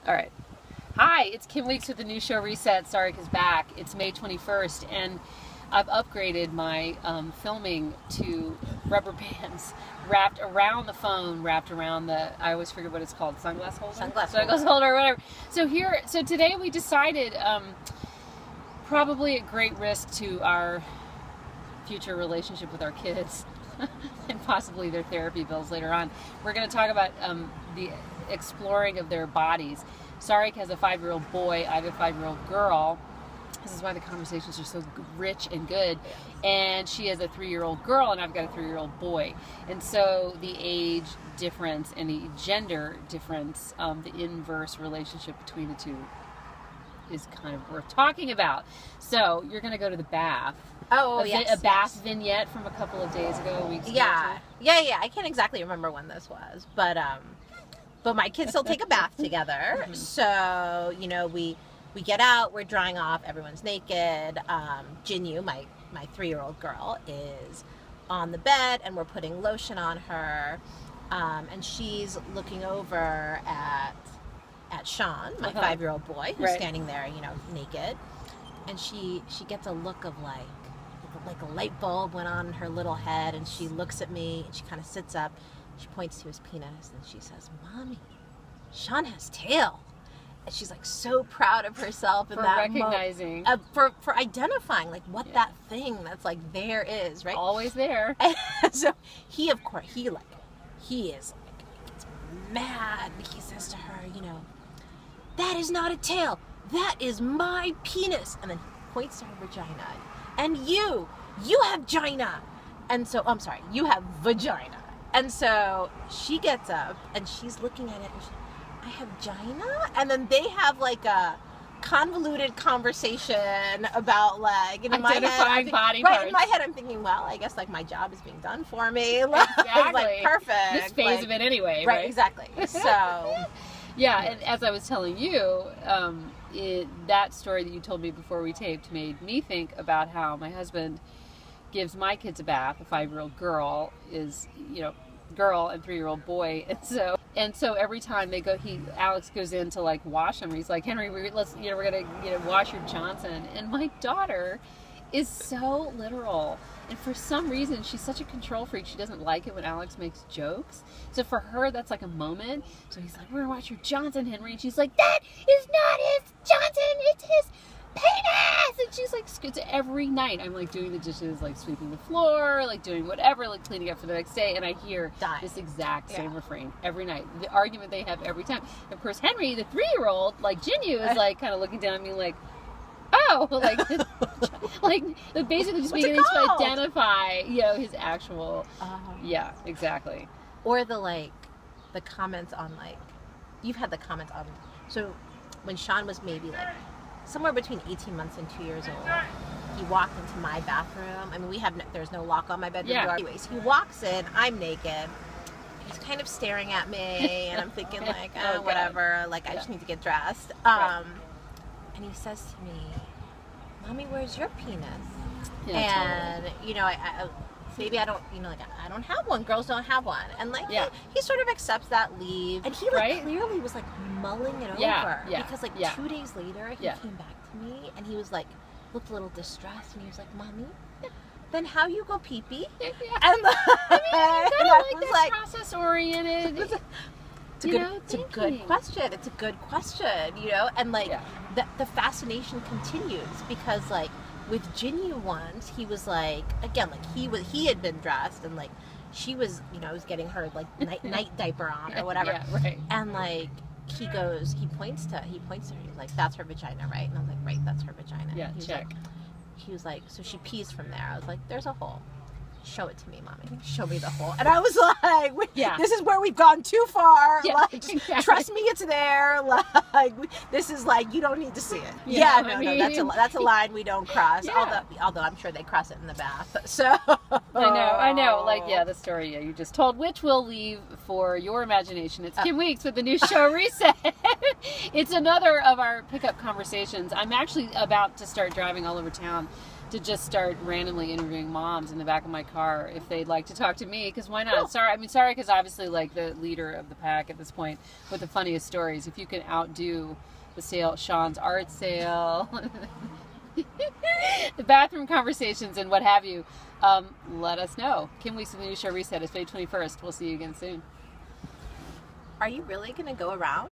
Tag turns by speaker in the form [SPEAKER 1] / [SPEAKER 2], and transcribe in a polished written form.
[SPEAKER 1] All right. Hi, it's Kim Weeks with the new show Reset. Sarika's back. It's May 21st, and I've upgraded my filming to rubber bands wrapped around the phone, wrapped around the, I always forget what it's called, sunglass holder? Sunglass holder, or whatever. So today we decided, probably at great risk to our future relationship with our kids, and possibly their therapy bills later on, we're going to talk about the exploring of their bodies. Sarika has a 5-year-old boy, I have a 5-year-old girl. This is why the conversations are so rich and good. And she has a 3-year-old girl, and I've got a 3-year-old boy. And so the age difference and the gender difference, the inverse relationship between the two is kind of worth talking about. So you're going to go to the bath.
[SPEAKER 2] Oh, yes.
[SPEAKER 1] A bath vignette from a couple of days ago, weeks ago.
[SPEAKER 2] Yeah. I can't exactly remember when this was, but my kids still take a bath together.
[SPEAKER 1] Mm-hmm.
[SPEAKER 2] So, you know, we get out, we're drying off, everyone's naked. Jinyu, my 3-year-old girl, is on the bed, and we're putting lotion on her. And she's looking over at Sean, my 5-year-old boy, who's standing there, you know, naked. And she gets a look of like a light bulb went on in her little head, and she looks at me, and she kind of sits up. She points to his penis, and she says, "Mommy, Sean has tail." And she's like so proud of herself in that
[SPEAKER 1] recognizing,
[SPEAKER 2] for identifying like what that thing that's like there is, right?
[SPEAKER 1] Always there.
[SPEAKER 2] And so he, of course, he is gets mad. He says to her, you know, "That is not a tail. That is my penis." And then he points to her vagina. "And you have gina." And so, I'm sorry, you have vagina. And so she gets up and she's looking at it, and "I have gina?" And then they have like a convoluted conversation about like, in
[SPEAKER 1] identifying body parts.
[SPEAKER 2] In my head I'm thinking, well, I guess like my job is being done for me. Like,
[SPEAKER 1] exactly.
[SPEAKER 2] Like perfect.
[SPEAKER 1] This phase
[SPEAKER 2] like,
[SPEAKER 1] of it anyway,
[SPEAKER 2] right? Exactly. So
[SPEAKER 1] yeah, and as I was telling you, that story that you told me before we taped made me think about how my husband gives my kids a bath. A 5-year-old girl is, you know, girl, and 3-year-old boy, and so every time they go, Alex goes in to like wash him. He's like, "Henry, we're gonna wash your Johnson," and my daughter is so literal. And for some reason, she's such a control freak. She doesn't like it when Alex makes jokes. So for her, that's like a moment. So he's like, "We're gonna watch your Johnson, Henry." And she's like, "That is not his Johnson, it's his penis!" And she's like, scoots it every night. I'm like doing the dishes, like sweeping the floor, like doing whatever, like cleaning up for the next day. And I hear this exact same refrain every night. The argument they have every time. And of course, Henry, the 3-year-old, like Jinyu, is like kind of looking down at me like, oh, like basically just beginning to identify, you know, his actual, yeah, exactly.
[SPEAKER 2] Or the comments on like, you've had the comments on, so when Sean was maybe like somewhere between 18 months and 2 years old, he walked into my bathroom. I mean, there's no lock on my bedroom door. Anyways, he walks in, I'm naked. He's kind of staring at me, and I'm thinking like, oh, whatever, like I just need to get dressed. And he says to me, "Mommy, where's your penis?"
[SPEAKER 1] Yeah,
[SPEAKER 2] and
[SPEAKER 1] totally.
[SPEAKER 2] you know, maybe I don't, you know, like I don't have one. Girls don't have one, and like he sort of accepts that leave, and he like clearly was like mulling it over because like 2 days later he came back to me, and he was like looked a little distressed, and he was like, "Mommy, then how you go pee pee?" And
[SPEAKER 1] I mean, you gotta like process oriented.
[SPEAKER 2] It's a good question. It's a good question, you know, and like the fascination continues because like with Jinyu once, he was like, again, like he had been dressed, and like she was, you know, was getting her like night diaper on or whatever, and like he points to her, he's like, "That's her vagina, right?" And I was like, "Right, that's her vagina."
[SPEAKER 1] Yeah,
[SPEAKER 2] check. He was like, "So she pees from there." I was like, "There's a hole. Show it to me, Mommy. Show me the hole." And I was like, "This is where we've gone too far. Trust me, it's there. Like, this is like, you don't need to see it." No, that's a line we don't cross. Although I'm sure they cross it in the bath. So
[SPEAKER 1] I know. Like, the story you just told, which we'll leave for your imagination. It's Kim Weeks with the new show Reset. It's another of our pickup conversations. I'm actually about to start driving all over town to just start randomly interviewing moms in the back of my car if they'd like to talk to me, because why not? Sarika's obviously like the leader of the pack at this point with the funniest stories. If you can outdo the sale, Sean's art sale, the bathroom conversations and what have you, let us know. Kim Weeks with the New Show Reset is May 21st. We'll see you again soon.
[SPEAKER 2] Are you really going to go around?